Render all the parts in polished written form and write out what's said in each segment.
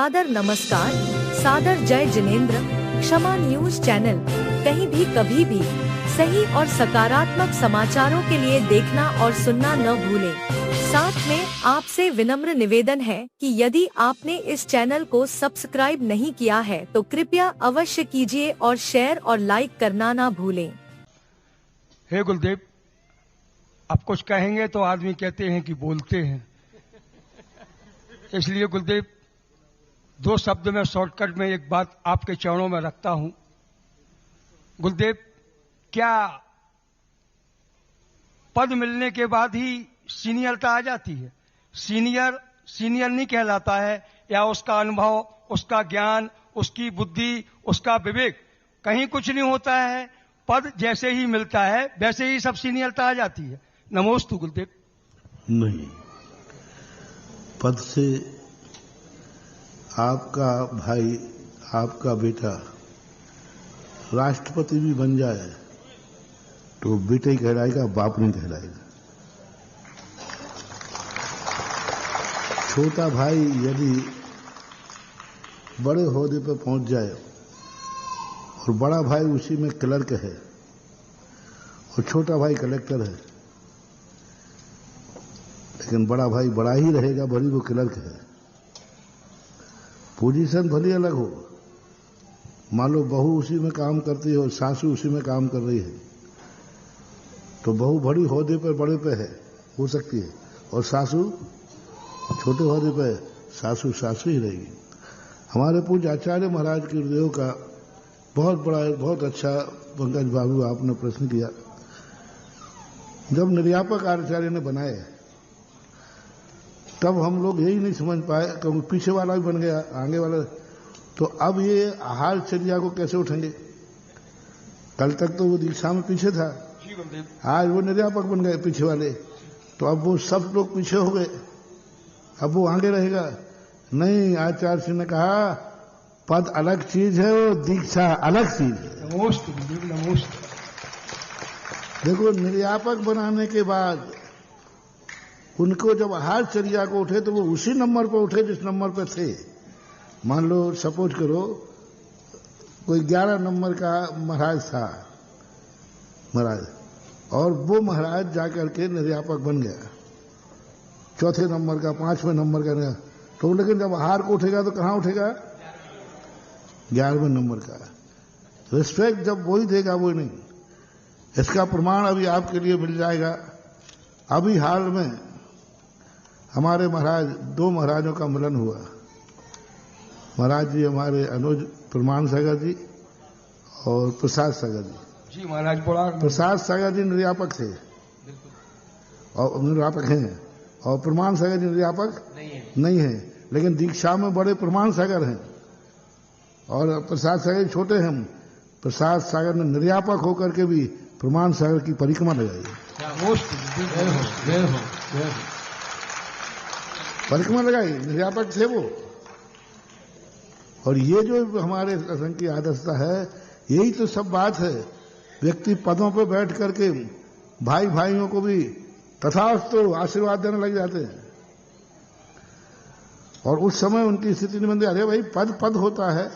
सादर नमस्कार, सादर जय जिनेंद्र। क्षमा न्यूज चैनल कहीं भी कभी भी सही और सकारात्मक समाचारों के लिए देखना और सुनना न भूलें। साथ में आपसे विनम्र निवेदन है कि यदि आपने इस चैनल को सब्सक्राइब नहीं किया है तो कृपया अवश्य कीजिए और शेयर और लाइक करना ना भूलें। हे गुलदेव, अब कुछ कहेंगे तो आदमी कहते हैं कि बोलते हैं, इसलिए गुलदेव दो शब्द में शॉर्टकट में एक बात आपके चरणों में रखता हूं। गुलदेव, क्या पद मिलने के बाद ही सीनियरता आ जाती है? सीनियर नहीं कहलाता है, या उसका अनुभव, उसका ज्ञान, उसकी बुद्धि, उसका विवेक, कहीं कुछ नहीं होता है। पद जैसे ही मिलता है वैसे ही सब सीनियरता आ जाती है। नमोस्तु गुलदेव। नहीं, पद से आपका भाई, आपका बेटा राष्ट्रपति भी बन जाए तो बेटा ही कहलाएगा, बाप नहीं कहलाएगा। छोटा भाई यदि बड़े ओहदे पर पहुंच जाए और बड़ा भाई उसी में क्लर्क है और छोटा भाई कलेक्टर है, लेकिन बड़ा भाई बड़ा ही रहेगा, बड़ी वो क्लर्क है। पोजीशन भले अलग हो, मान लो बहू उसी में काम करती है और सासू उसी में काम कर रही है, तो बहू बड़ी ओहदे पर बड़े पे है, हो सकती है, और सासू छोटे ओहदे पे, सासू ही रहेगी। हमारे पूज्य आचार्य महाराज के गुरुदेव का बहुत अच्छा पंकज बाबू आपने प्रश्न किया। जब निर्यापक आचार्य ने बनाए तब हम लोग यही नहीं समझ पाए, क्योंकि पीछे वाला भी बन गया, आगे वाला, तो अब ये आहार चर्या को कैसे उठेंगे? कल तक तो वो दीक्षा में पीछे था, आज वो निर्यापक बन गए पीछे वाले, तो अब वो सब लोग पीछे हो गए, अब वो आगे रहेगा नहीं। आचार्य सिंह ने कहा पद अलग चीज है, वो दीक्षा अलग चीज है। नमोस्तु। देखो, निर्यापक बनाने के बाद उनको जब आहार चर्या को उठे तो वो उसी नंबर पर उठे जिस नंबर पर थे। मान लो सपोज करो कोई 11 नंबर का महाराज था महाराज, और वो महाराज जाकर के निर्यापक बन गया, चौथे नंबर का, 5वें नंबर का, तो लेकिन जब आहार को उठेगा तो कहां उठेगा? 11वें नंबर का। रिस्पेक्ट जब वही देगा वो नहीं। इसका प्रमाण अभी आपके लिए मिल जाएगा। अभी हाल में हमारे महाराज, 2 महाराजों का मिलन हुआ। महाराज जी हमारे अनुज प्रमाण सागर जी और प्रसाद सागर जी। महाराज प्रसाद सागर जी निर्यापक थे और निर्यापक हैं, और प्रमाण सागर जी निर्यापक नहीं है, लेकिन दीक्षा में बड़े प्रमाण सागर हैं और प्रसाद सागर छोटे हैं। प्रसाद सागर ने निर्यापक होकर के भी प्रमाण सागर की परिक्रमा लगाई। परिक्रमा लगाई, निर्यापक थे वो। और ये जो हमारे असंख्य की आदर्शता है, यही तो सब बात है। व्यक्ति पदों पर बैठ करके भाई भाइयों को भी तथास्तु आशीर्वाद देने लग जाते हैं, और उस समय उनकी स्थिति नहीं बनती। अरे भाई, पद होता है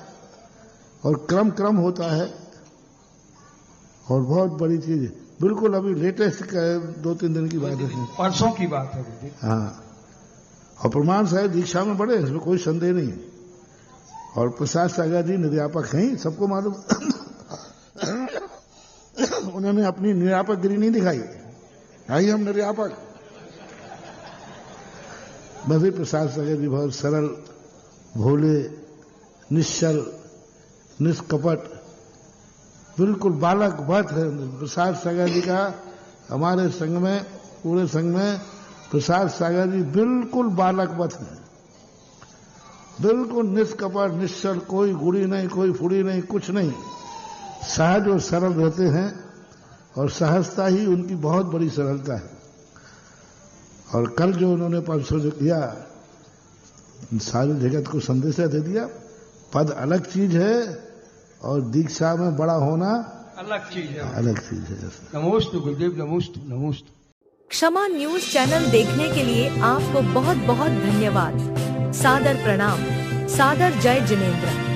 और क्रम होता है, और बहुत बड़ी चीज बिल्कुल अभी लेटेस्ट 2-3 दिन की बात है, परसों की बात है। हाँ, और प्रमाण साहब दीक्षा में बड़े, इसमें कोई संदेह नहीं। और प्रसाद सागर जी निर्यापक हैं, सबको मालूम। उन्होंने अपनी निर्यापकगिरी नहीं दिखाई, आई हम निर्यापक। मैं भी प्रसाद सागर जी बहुत सरल, भोले, निश्चल, निष्कपट, बिल्कुल बालक वत है प्रसाद सागर जी का। हमारे संघ में, पूरे संघ में प्रसाद सागर जी बिल्कुल बालक वत है, बिल्कुल निष्कपट, निश्चल, कोई गुड़ी नहीं, कोई फुड़ी नहीं, कुछ नहीं, सहज और सरल रहते हैं, और सहजता ही उनकी बहुत बड़ी सरलता है। और कल जो उन्होंने परसों जो किया, सारे जगत को संदेश दे दिया, पद अलग चीज है और दीक्षा में बड़ा होना अलग चीज है, अलग चीज है। नमोस्तु गुरुदेव, नमोस्तु। क्षमा न्यूज चैनल देखने के लिए आपको बहुत बहुत धन्यवाद। सादर प्रणाम। सादर जय जिनेंद्र।